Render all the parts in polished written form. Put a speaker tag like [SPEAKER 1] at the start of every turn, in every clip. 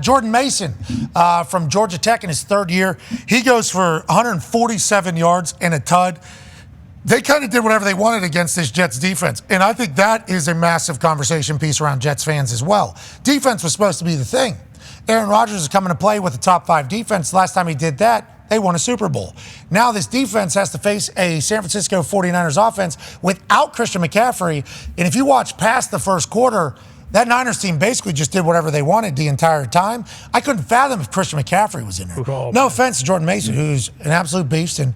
[SPEAKER 1] Jordan Mason from Georgia Tech in his third year. He goes for 147 yards and a tud. They kind of did whatever they wanted against this Jets defense. And I think that is a massive conversation piece around Jets fans as well. Defense was supposed to be the thing. Aaron Rodgers is coming to play with the top 5 defense. Last time he did that, they won a Super Bowl. Now this defense has to face a San Francisco 49ers offense without Christian McCaffrey. And if you watch past the first quarter, that Niners team basically just did whatever they wanted the entire time. I couldn't fathom if Christian McCaffrey was in there. No offense to Jordan Mason, who's an absolute beast. And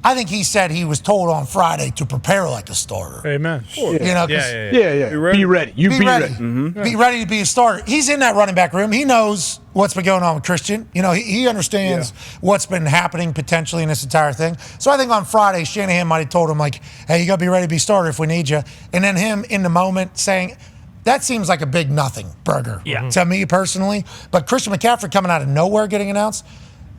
[SPEAKER 1] I think he said he was told on Friday to prepare like a starter.
[SPEAKER 2] Amen.
[SPEAKER 1] Sure. You know,
[SPEAKER 3] Yeah.
[SPEAKER 2] Be ready.
[SPEAKER 1] Be ready. Mm-hmm. Be ready to be a starter. He's in that running back room. He knows what's been going on with Christian. You know, he understands what's been happening potentially in this entire thing. So I think on Friday, Shanahan might have told him, like, hey, you got to be ready to be a starter if we need you. And then him in the moment saying, that seems like a big nothing burger to me personally. But Christian McCaffrey coming out of nowhere getting announced,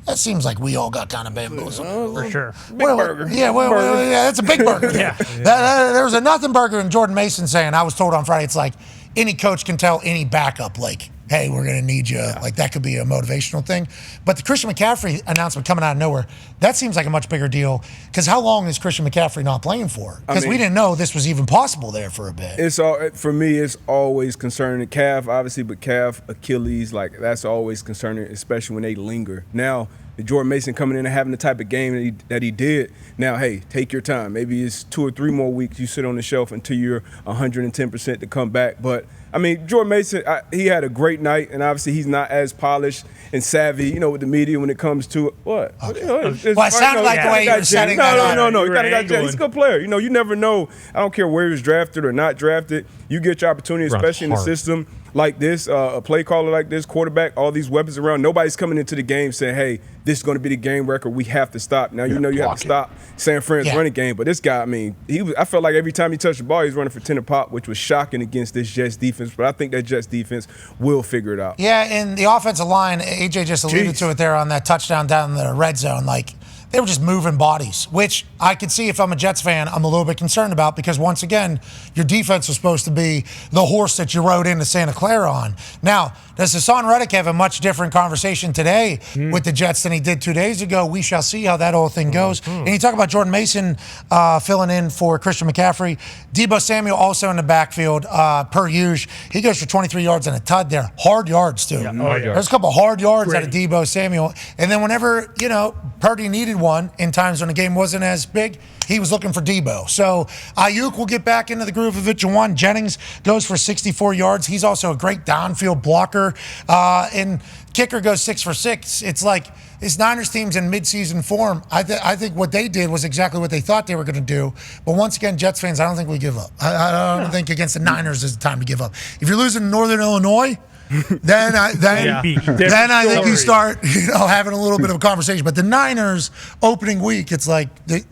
[SPEAKER 1] that seems like we all got kind of bamboozled.
[SPEAKER 2] For sure.
[SPEAKER 3] Big burger.
[SPEAKER 1] Yeah, it's a big burger. There was a nothing burger, and Jordan Mason saying, I was told on Friday, it's like any coach can tell any backup, like, hey, we're going to need you. Like, that could be a motivational thing. But the Christian McCaffrey announcement coming out of nowhere, that seems like a much bigger deal. Because how long is Christian McCaffrey not playing for? Because we didn't know this was even possible there for a bit.
[SPEAKER 4] It's all, for me, it's always concerning. Calf, obviously, but calf, Achilles, like, that's always concerning, especially when they linger. Now, the Jordan Mason coming in and having the type of game that he did. Now, hey, take your time. Maybe it's 2 or 3 more weeks you sit on the shelf until you're 110% to come back. But, I mean, Jordan Mason, he had a great night, and obviously he's not as polished and savvy, you know, with the media when it comes to what?
[SPEAKER 1] Okay. It sounded like the way you were setting that up.
[SPEAKER 4] No. He kind of got Jen. He's a good player. You know, you never know. I don't care where he was drafted or not drafted. You get your opportunity, especially in the system like this, a play caller like this, quarterback, all these weapons around. Nobody's coming into the game saying, hey, this is going to be the game record. We have to stop. Now, you know you have to stop San Fran's running game. But this guy, I mean, I felt like every time he touched the ball, he was running for 10 a pop, which was shocking against this Jets defense. But I think that Jets defense will figure it out.
[SPEAKER 1] Yeah, and the offensive line, AJ just alluded to it there on that touchdown down in the red zone. Like, they were just moving bodies, which I could see if I'm a Jets fan, I'm a little bit concerned about because, once again, your defense was supposed to be the horse that you rode into Santa Clara on. Now, does Hassan Reddick have a much different conversation today with the Jets than he did 2 days ago? We shall see how that whole thing goes. And you talk about Jordan Mason filling in for Christian McCaffrey. Deebo Samuel also in the backfield, per usual. He goes for 23 yards and a tud there. Hard yards, too. There's a couple hard yards out of Deebo Samuel. And then whenever, you know, Purdy needed one in times when the game wasn't as big, he was looking for Deebo. So Ayuk will get back into the groove of it. Jawan Jennings goes for 64 yards. He's also a great downfield blocker. And kicker goes 6 for 6. It's like this Niners team's in midseason form. I think what they did was exactly what they thought they were going to do. But once again, Jets fans, I don't think we give up. I don't think against the Niners is the time to give up. If you're losing to Northern Illinois, then I think you start, having a little bit of a conversation. But the Niners opening week, it's like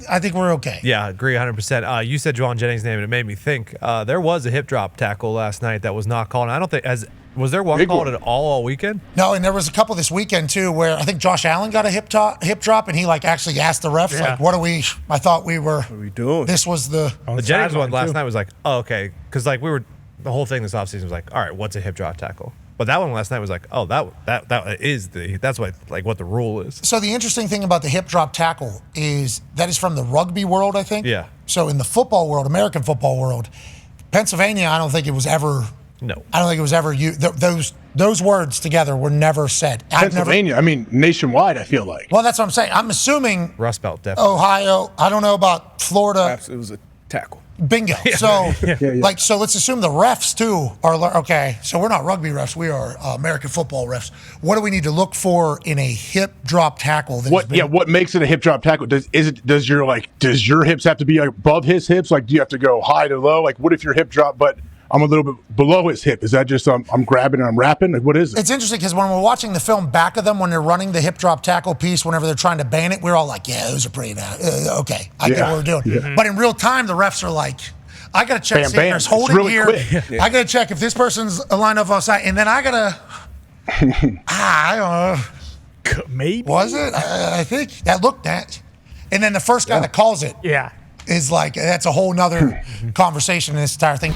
[SPEAKER 1] I think we're okay.
[SPEAKER 3] Yeah, agree 100%. You said Jawan Jennings' name, and it made me think. There was a hip drop tackle last night that was not called. I don't think was there one called at all weekend?
[SPEAKER 1] No, and there was a couple this weekend too where I think Josh Allen got a hip drop, and he actually asked the refs like, "What are we? I thought we were.
[SPEAKER 4] What are we doing?"
[SPEAKER 1] This was the
[SPEAKER 3] Jennings one last night was like, oh, okay, because the whole thing this offseason was like, all right, what's a hip drop tackle? But that one last night was like, oh, that's what the rule is.
[SPEAKER 1] So the interesting thing about the hip drop tackle is that is from the rugby world, I think.
[SPEAKER 3] Yeah.
[SPEAKER 1] So in the football world, American football world, Pennsylvania, I don't think it was ever.
[SPEAKER 3] No.
[SPEAKER 1] I don't think it was ever used. Those words together were never said.
[SPEAKER 2] Pennsylvania, nationwide, I feel like.
[SPEAKER 1] Well, that's what I'm saying. I'm assuming
[SPEAKER 3] Rust Belt, definitely.
[SPEAKER 1] Ohio. I don't know about Florida.
[SPEAKER 4] Perhaps it was a tackle.
[SPEAKER 1] Bingo. So, so let's assume the refs too are okay. So we're not rugby refs; we are American football refs. What do we need to look for in a hip drop tackle?
[SPEAKER 2] What makes it a hip drop tackle? Does your hips have to be above his hips? Like, do you have to go high to low? Like, what if your hip drop, but I'm a little bit below his hip? Is that just I'm grabbing and I'm wrapping? Like, what is it?
[SPEAKER 1] It's interesting because when we're watching the film back of them when they're running the hip drop tackle piece, whenever they're trying to ban it, we're all like, yeah, those are pretty bad. Okay, I get what we're doing. Yeah. But in real time, the refs are like, I got to check Sanders holding really here. Yeah. I got to check if this person's lined up outside. And then I got to, I don't know.
[SPEAKER 2] Maybe.
[SPEAKER 1] Was it? I think that looked that. And then the first guy that calls it is like, that's a whole nother conversation in this entire thing.